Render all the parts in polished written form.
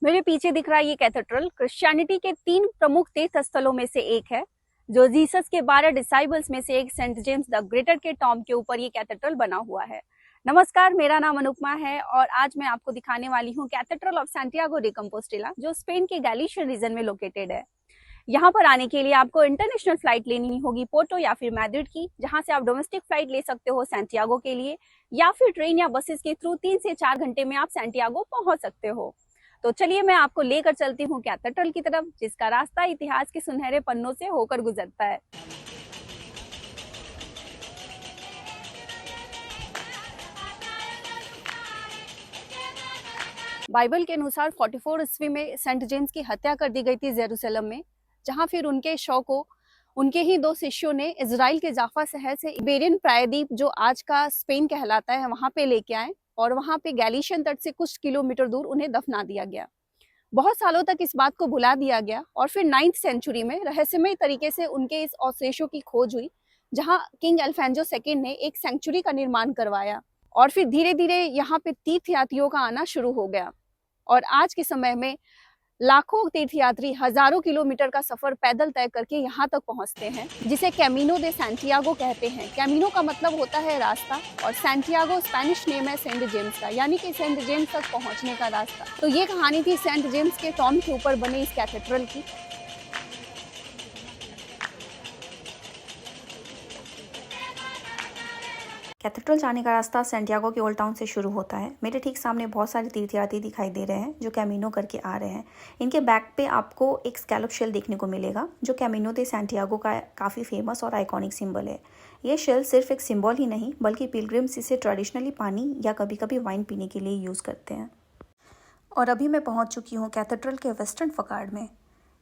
मेरे पीछे दिख रहा है ये कैथेड्रल क्रिश्चियनिटी के 3 प्रमुख तीर्थ स्थलों में से एक है, जो जीसस के 12 डिसाइबल्स में से एक सेंट जेम्स द ग्रेटर के टॉम के ऊपर ये कैथेड्रल बना हुआ है। नमस्कार, मेरा नाम अनुपमा है और आज मैं आपको दिखाने वाली हूँ cathedral of Santiago day Compostela, जो स्पेन के गैलिशियन रीजन में लोकेटेड है। यहाँ पर आने के लिए आपको इंटरनेशनल फ्लाइट लेनी होगी पोर्टो या फिर मैड्रिड की, जहाँ से आप डोमेस्टिक फ्लाइट ले सकते हो सैंटियागो के लिए, या फिर ट्रेन या बसेस के थ्रू 3 से 4 घंटे में आप सैंटियागो पहुंच सकते हो। तो चलिए मैं आपको लेकर चलती हूँ कैथेड्रल की तरफ, जिसका रास्ता इतिहास के सुनहरे पन्नों से होकर गुजरता है। बाइबल के अनुसार 44 ईस्वी में सेंट जेम्स की हत्या कर दी गई थी जेरूसलम में, जहां फिर उनके शव को उनके ही 2 शिष्यों ने इजराइल के जाफा शहर से इबेरियन प्रायद्वीप, जो आज का स्पेन कहलाता है, वहां पे लेके आए और वहां पे गैलिशियन तट से कुछ किलोमीटर दूर उन्हें दफना दिया गया। बहुत सालों तक इस बात को भुला दिया गया और फिर 9th सेंचुरी में रहस्यमय तरीके से उनके इस अवशेषों की खोज हुई, जहां किंग अल्फांजो सेकंड ने एक सेंचुरी का निर्माण करवाया और फिर धीरे धीरे यहाँ पे तीर्थयात्रियों का आना शुरू हो गया और आज के समय में लाखों तीर्थयात्री हजारों किलोमीटर का सफर पैदल तय करके यहाँ तक पहुँचते हैं, जिसे कैमिनो दे सैंटियागो कहते हैं। कैमिनो का मतलब होता है रास्ता और सैंटियागो स्पेनिश नेम है सेंट जेम्स का, यानी कि सेंट जेम्स तक पहुँचने का रास्ता। तो ये कहानी थी सेंट जेम्स के टॉम के ऊपर बने इस कैथेड्रल की। कैथेड्रल जाने का रास्ता सैंटियागो के ओल्ड टाउन से शुरू होता है। मेरे ठीक सामने बहुत सारे तीर्थयात्री दिखाई दे रहे हैं जो कैमिनो करके आ रहे हैं। इनके बैक पे आपको एक स्कैलप शेल देखने को मिलेगा, जो कैमिनो दे सैंटियागो का काफ़ी फेमस और आइकॉनिक सिंबल है। ये शेल सिर्फ एक सिंबल ही नहीं, बल्कि पिलग्रिम्स इसे ट्रेडिशनली पानी या कभी कभी वाइन पीने के लिए यूज़ करते हैं। और अभी मैं पहुँच चुकी हूँ कैथेड्रल के वेस्टर्न फकार्ड में।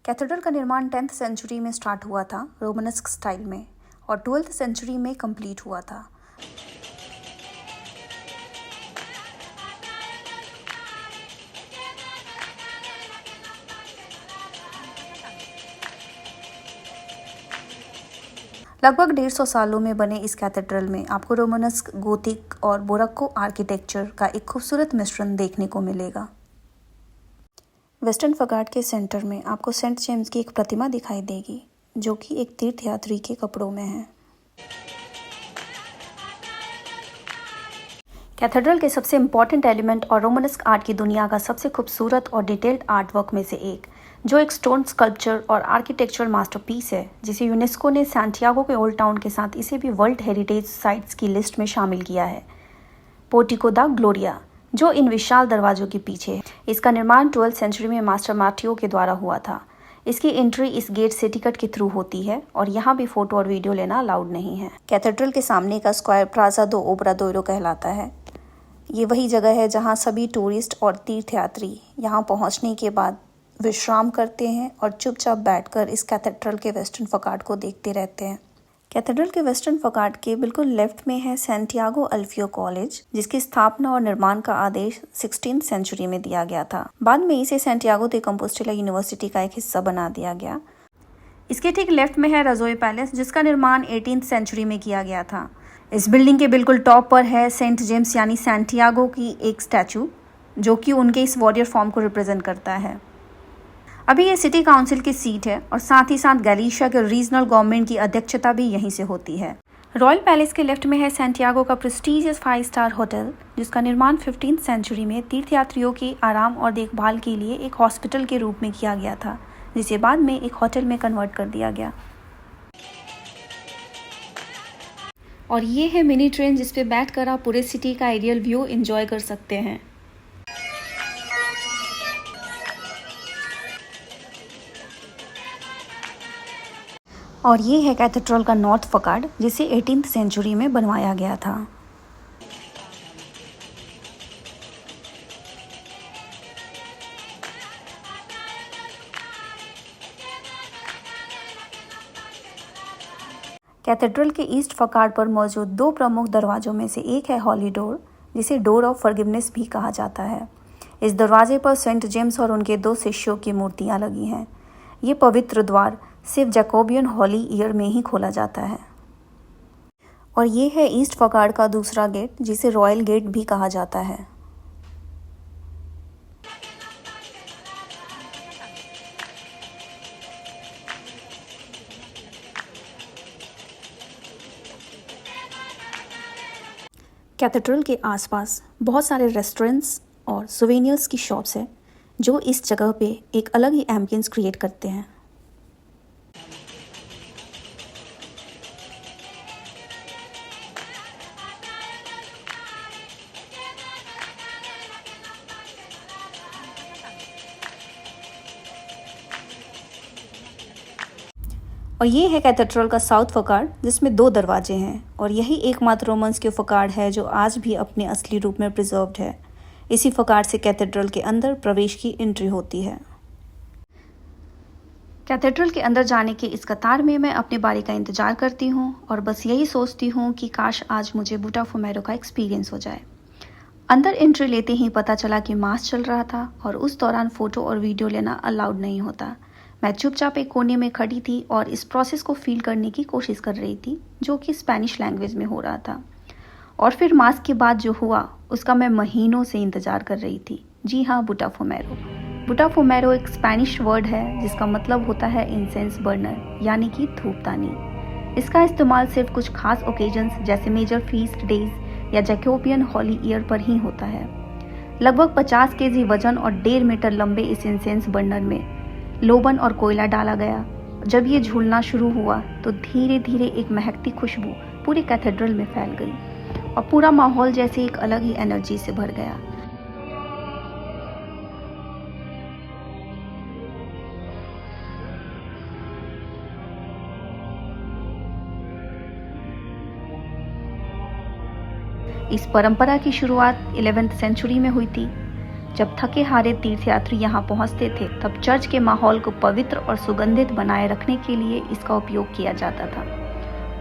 कैथेड्रल का निर्माण 10th सेंचुरी में स्टार्ट हुआ था रोमनस्क स्टाइल में और 12th सेंचुरी में कंप्लीट हुआ था। लगभग 150 सालों में बने इस कैथेड्रल में आपको रोमनस्क, गोथिक और बोरक्को आर्किटेक्चर का एक खूबसूरत मिश्रण देखने को मिलेगा। वेस्टर्न फकार्ड के सेंटर में आपको सेंट जेम्स की एक प्रतिमा दिखाई देगी, जो कि एक तीर्थयात्री के कपड़ों में है। कैथेड्रल के सबसे इम्पॉर्टेंट एलिमेंट और रोमनस्क आर्ट की दुनिया का सबसे खूबसूरत और डिटेल्ड आर्ट वर्क में से एक, जो एक स्टोन स्कल्पचर और आर्किटेक्चरल मास्टरपीस है, जिसे यूनेस्को ने सैंटियागो के ओल्ड टाउन के साथ इसे भी वर्ल्ड हेरिटेज साइट्स की लिस्ट में शामिल किया है। पोर्टिको दा ग्लोरिया, जो इन विशाल दरवाजों के पीछे है। इसका निर्माण 12th सेंचुरी में मास्टर मार्टियो के द्वारा हुआ था। इसकी एंट्री इस गेट से टिकट के थ्रू होती है और यहाँ भी फोटो और वीडियो लेना अलाउड नहीं है। कैथेड्रल के सामने का स्क्वायर प्लाजा दो ओब्राडोइरो कहलाता है। ये वही जगह है जहाँ सभी टूरिस्ट और तीर्थयात्री यहाँ पहुँचने के बाद विश्राम करते हैं और चुपचाप बैठकर इस कैथेड्रल के वेस्टर्न फकार्ड को देखते रहते हैं। कैथेड्रल के वेस्टर्न फकार्ड के बिल्कुल लेफ्ट में है सैंटियागो अल्फियो कॉलेज, जिसकी स्थापना और निर्माण का आदेश 16th सेंचुरी में दिया गया था। बाद में इसे सैंटियागो दे कंपोस्टेला यूनिवर्सिटी का एक हिस्सा बना दिया गया। इसके ठीक लेफ्ट में है रजोए पैलेस, जिसका निर्माण 18th सेंचुरी में किया गया था। इस बिल्डिंग के बिल्कुल टॉप पर है सेंट जेम्स यानी सैंटियागो की एक स्टैचू, जो कि उनके इस वॉरियर फॉर्म को रिप्रेजेंट करता है। अभी ये सिटी काउंसिल की सीट है और साथ ही साथ गैलिशिया के रीजनल गवर्नमेंट की अध्यक्षता भी यहीं से होती है। रॉयल पैलेस के लेफ्ट में है सैंटियागो का प्रेस्टीजियस 5-स्टार होटल, जिसका निर्माण 15th सेंचुरी में तीर्थयात्रियों के आराम और देखभाल के लिए एक हॉस्पिटल के रूप में किया गया था, जिसे बाद में एक होटल में कन्वर्ट कर दिया गया। और ये है मिनी ट्रेन, जिस पे बैठकर आप पूरे सिटी का आइडियल व्यू एंजॉय कर सकते हैं। और ये है कैथेड्रल का नॉर्थ फकार्ड, जिसे 18th सेंचुरी में बनवाया गया था। कैथेड्रल के ईस्ट फकार्ड पर मौजूद 2 प्रमुख दरवाजों में से एक है हॉली डोर, जिसे डोर ऑफ फॉरगिवनेस भी कहा जाता है। इस दरवाजे पर सेंट जेम्स और उनके 2 शिष्यों की मूर्तियां लगी हैं। ये पवित्र द्वार सिर्फ जैकोबियन हॉली ईयर में ही खोला जाता है। और ये है ईस्ट फकार्ड का दूसरा गेट, जिसे रॉयल गेट भी कहा जाता है। कैथेड्रल के आसपास बहुत सारे रेस्टोरेंट्स और सोवेनियर्स की शॉप्स हैं जो इस जगह पे एक अलग ही एम्बियंस क्रिएट करते हैं। और ये है कैथेड्रल का साउथ फकाड़ जिसमें 2 दरवाजे हैं और यही एकमात्र रोमन्स के फकाड़ है जो आज भी अपने असली रूप में प्रिजर्व्ड है। इसी फकाड़ से कैथेड्रल के अंदर प्रवेश की एंट्री होती है। कैथेड्रल के अंदर जाने की इस कतार में मैं अपनी बारी का इंतजार करती हूँ और बस यही सोचती हूँ कि काश आज मुझे बुटाफोमेरो का एक्सपीरियंस हो जाए। अंदर एंट्री लेते ही पता चला कि मास चल रहा था और उस दौरान फ़ोटो और वीडियो लेना अलाउड नहीं होता। मैं चुपचाप एक कोने में खड़ी थी और इस प्रोसेस को फील करने की कोशिश कर रही थी जो कि स्पेनिश लैंग्वेज में हो रहा था। और फिर मास के बाद जो हुआ उसका मैं महीनों से इंतज़ार कर रही थी। जी हाँ, बुटाफोमेरो। बुटाफोमेरो एक स्पेनिश वर्ड है जिसका मतलब होता है इंसेंस बर्नर, यानी कि धूपदानी। इसका इस्तेमाल सिर्फ कुछ खास ओकेजन्स जैसे मेजर फीस्ट डेज या जैकोबियन हॉली ईयर पर ही होता है। लगभग 50 केजी वजन और 1.5 मीटर लंबे इस इंसेंस बर्नर में लोबन और कोयला डाला गया। जब ये झूलना शुरू हुआ तो धीरे धीरे एक महकती खुशबू पूरे कैथेड्रल में फैल गई और पूरा माहौल जैसे एक अलग ही एनर्जी से भर गया। इस परंपरा की शुरुआत 11th सेंचुरी में हुई थी। जब थके हारे तीर्थयात्री यहाँ पहुँचते थे तब चर्च के माहौल को पवित्र और सुगंधित बनाए रखने के लिए इसका उपयोग किया जाता था।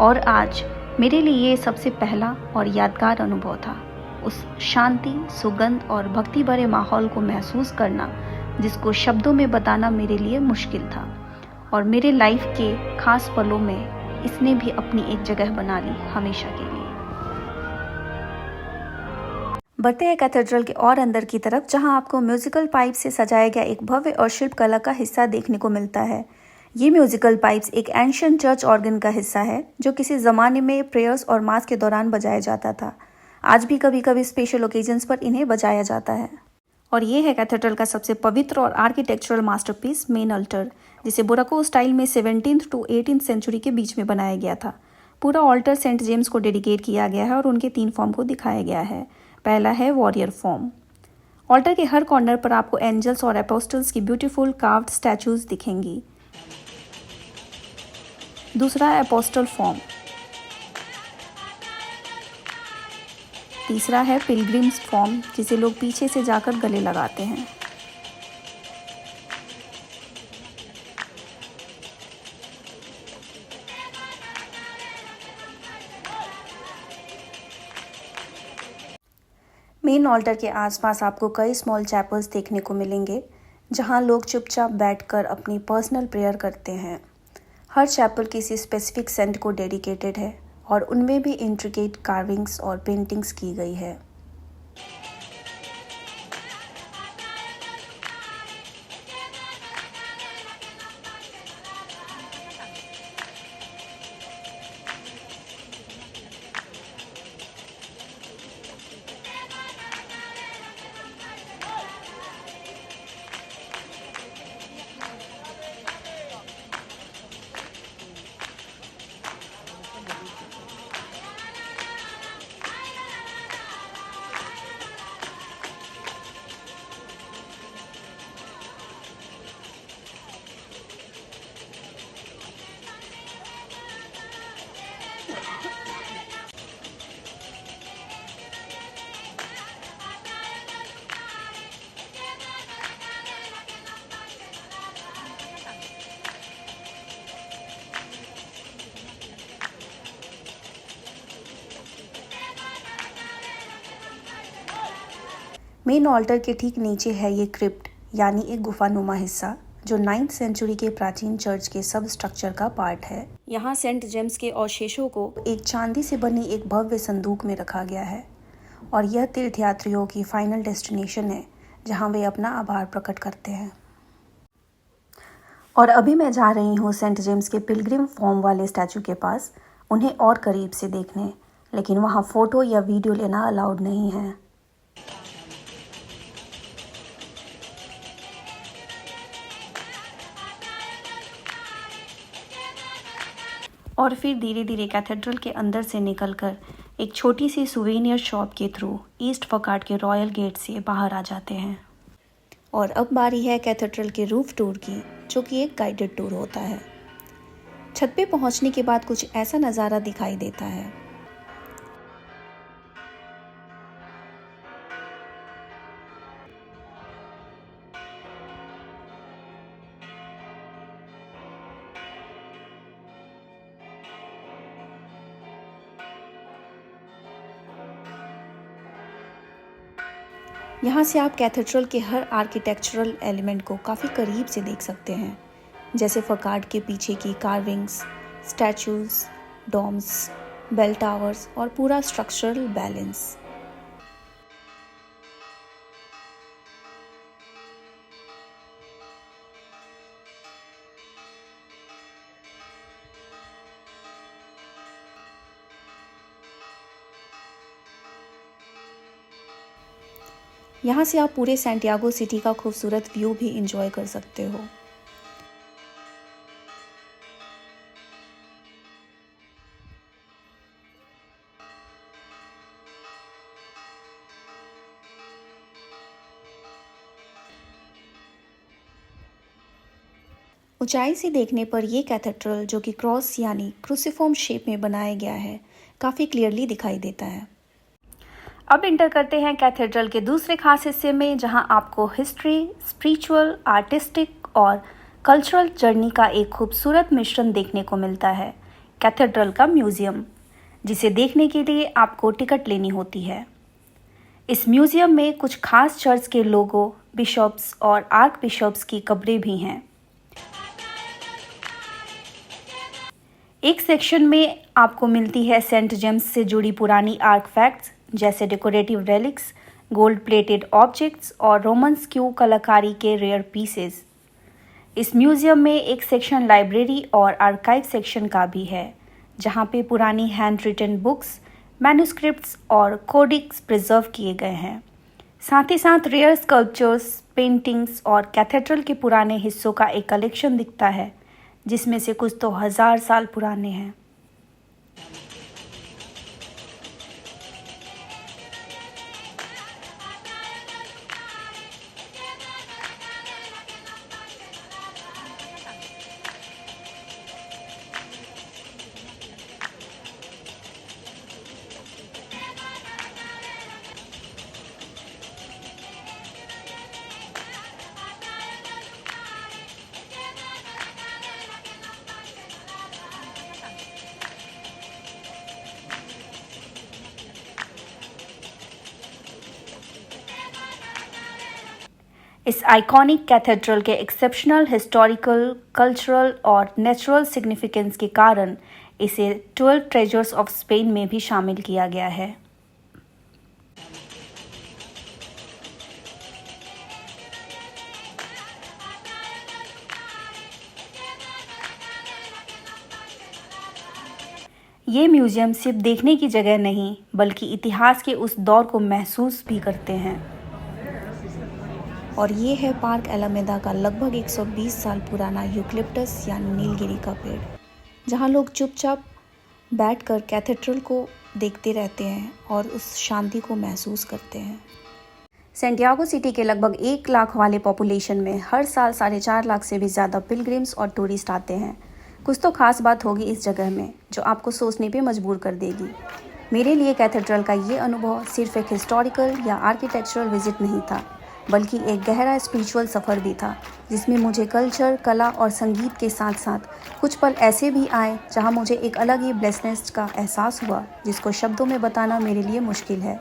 और आज मेरे लिए ये सबसे पहला और यादगार अनुभव था, उस शांति, सुगंध और भक्ति भरे माहौल को महसूस करना जिसको शब्दों में बताना मेरे लिए मुश्किल था। और मेरे लाइफ के खास पलों में इसने भी अपनी एक जगह बना ली हमेशा के लिए। बढ़ते हैं कैथेड्रल के और अंदर की तरफ, जहां आपको म्यूजिकल पाइप से सजाया गया एक भव्य और शिल्पकला का हिस्सा देखने को मिलता है। ये म्यूजिकल पाइप्स एक एंशिएंट चर्च ऑर्गन का हिस्सा है जो किसी ज़माने में प्रेयर्स और मास के दौरान बजाया जाता था। आज भी कभी कभी स्पेशल ओकेजन्स पर इन्हें बजाया जाता है। और ये है कैथेड्रल का सबसे पवित्र और आर्किटेक्चरल मास्टरपीस, मेन अल्टर, जिसे बुराको स्टाइल में 17th to 18th सेंचुरी के बीच में बनाया गया था। पूरा ऑल्टर सेंट जेम्स को डेडिकेट किया गया है और उनके 3 फॉर्म को दिखाया गया है। पहला है वॉरियर फॉर्म। ऑल्टर के हर कॉर्नर पर आपको एंजल्स और एपोस्टल्स की ब्यूटीफुल कार्व्ड स्टैचूज दिखेंगी। दूसरा है एपोस्टल फॉर्म। तीसरा है पिलग्रिम्स फॉर्म, जिसे लोग पीछे से जाकर गले लगाते हैं। मेन ऑल्टर के आसपास आपको कई स्मॉल चैपल्स देखने को मिलेंगे जहां लोग चुपचाप बैठकर अपनी पर्सनल प्रेयर करते हैं। हर चैपल किसी स्पेसिफिक सेंट को डेडिकेटेड है और उनमें भी इंट्रिकेट कार्विंग्स और पेंटिंग्स की गई है। मेन ऑल्टर के ठीक नीचे है ये क्रिप्ट, यानी एक गुफानुमा हिस्सा जो 9th सेंचुरी के प्राचीन चर्च के सब स्ट्रक्चर का पार्ट है। यहाँ सेंट जेम्स के अवशेषों को एक चांदी से बनी एक भव्य संदूक में रखा गया है और यह तीर्थयात्रियों की फाइनल डेस्टिनेशन है जहाँ वे अपना आभार प्रकट करते हैं। और अभी मैं जा रही हूँ सेंट जेम्स के पिलग्रिम फॉर्म वाले स्टैचू के पास, उन्हें और करीब से देखने। लेकिन वहाँ फ़ोटो या वीडियो लेना अलाउड नहीं है। और फिर धीरे धीरे कैथेड्रल के अंदर से निकलकर एक छोटी सी सुवेनियर शॉप के थ्रू ईस्ट फकार्ड के रॉयल गेट से बाहर आ जाते हैं। और अब बारी है कैथेड्रल के रूफ टूर की, जो कि एक गाइडेड टूर होता है। छत पे पहुंचने के बाद कुछ ऐसा नज़ारा दिखाई देता है। यहाँ से आप कैथेड्रल के हर आर्किटेक्चरल एलिमेंट को काफ़ी करीब से देख सकते हैं, जैसे फकार्ड के पीछे की carvings, statues, domes, bell towers और पूरा स्ट्रक्चरल बैलेंस। यहाँ से आप पूरे सैंटियागो सिटी का खूबसूरत व्यू भी एंजॉय कर सकते हो। ऊंचाई से देखने पर यह कैथेड्रल, जो कि क्रॉस यानी क्रूसिफॉर्म शेप में बनाया गया है, काफ़ी क्लियरली दिखाई देता है। अब इंटर करते हैं कैथेड्रल के दूसरे खास हिस्से में, जहां आपको हिस्ट्री, स्पिरिचुअल, आर्टिस्टिक और कल्चरल जर्नी का एक खूबसूरत मिश्रण देखने को मिलता है, कैथेड्रल का म्यूज़ियम, जिसे देखने के लिए आपको टिकट लेनी होती है। इस म्यूज़ियम में कुछ खास चर्च के लोगो, बिशप्स और आर्क बिशप्स की कब्रें भी हैं। एक सेक्शन में आपको मिलती है सेंट जेम्स से जुड़ी पुरानी आर्टिफैक्ट्स, जैसे decorative relics, gold plated objects और रोमन स्क्यू कलाकारी के रेयर पीसेस। इस म्यूज़ियम में एक सेक्शन लाइब्रेरी और आर्काइव सेक्शन का भी है, जहां पे पुरानी हैंड रिटन बुक्स, मैन्युस्क्रिप्ट्स और कोडिक्स प्रिजर्व किए गए हैं। साथ ही साथ रेयर स्कल्पचर्स, पेंटिंग्स और कैथेड्रल के पुराने हिस्सों का एक कलेक्शन दिखता है, जिसमें से कुछ तो 1000 साल पुराने हैं। इस आइकॉनिक कैथेड्रल के एक्सेप्शनल हिस्टोरिकल, कल्चरल और नेचुरल सिग्निफिकेंस के कारण इसे 12 ट्रेजर्स ऑफ स्पेन में भी शामिल किया गया है। ये म्यूजियम सिर्फ देखने की जगह नहीं, बल्कि इतिहास के उस दौर को महसूस भी करते हैं। और ये है पार्क एलामेदा का लगभग 120 साल पुराना यूकलिप्टस या नीलगिरी का पेड़, जहाँ लोग चुपचाप बैठकर कैथेड्रल को देखते रहते हैं और उस शांति को महसूस करते हैं। सैंटियागो सिटी के लगभग 1 लाख वाले पॉपुलेशन में हर साल 4.5 लाख से भी ज़्यादा पिलग्रिम्स और टूरिस्ट आते हैं। कुछ तो खास बात होगी इस जगह में, जो आपको सोचने पे मजबूर कर देगी। मेरे लिए कैथेड्रल का ये अनुभव सिर्फ एक हिस्टोरिकल या आर्किटेक्चरल विजिट नहीं था, बल्कि एक गहरा स्पिरिचुअल सफ़र भी था, जिसमें मुझे कल्चर, कला और संगीत के साथ साथ कुछ पल ऐसे भी आए जहां मुझे एक अलग ही ब्लेसनेस का एहसास हुआ, जिसको शब्दों में बताना मेरे लिए मुश्किल है।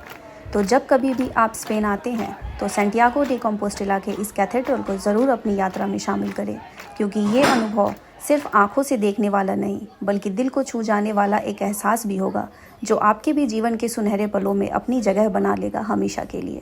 तो जब कभी भी आप स्पेन आते हैं तो सैंटियागो डे कंपोस्टेला के इस कैथेड्रल को ज़रूर अपनी यात्रा में शामिल करें, क्योंकि ये अनुभव सिर्फ आंखों से देखने वाला नहीं, बल्कि दिल को छू जाने वाला एक एहसास भी होगा, जो आपके भी जीवन के सुनहरे पलों में अपनी जगह बना लेगा हमेशा के लिए।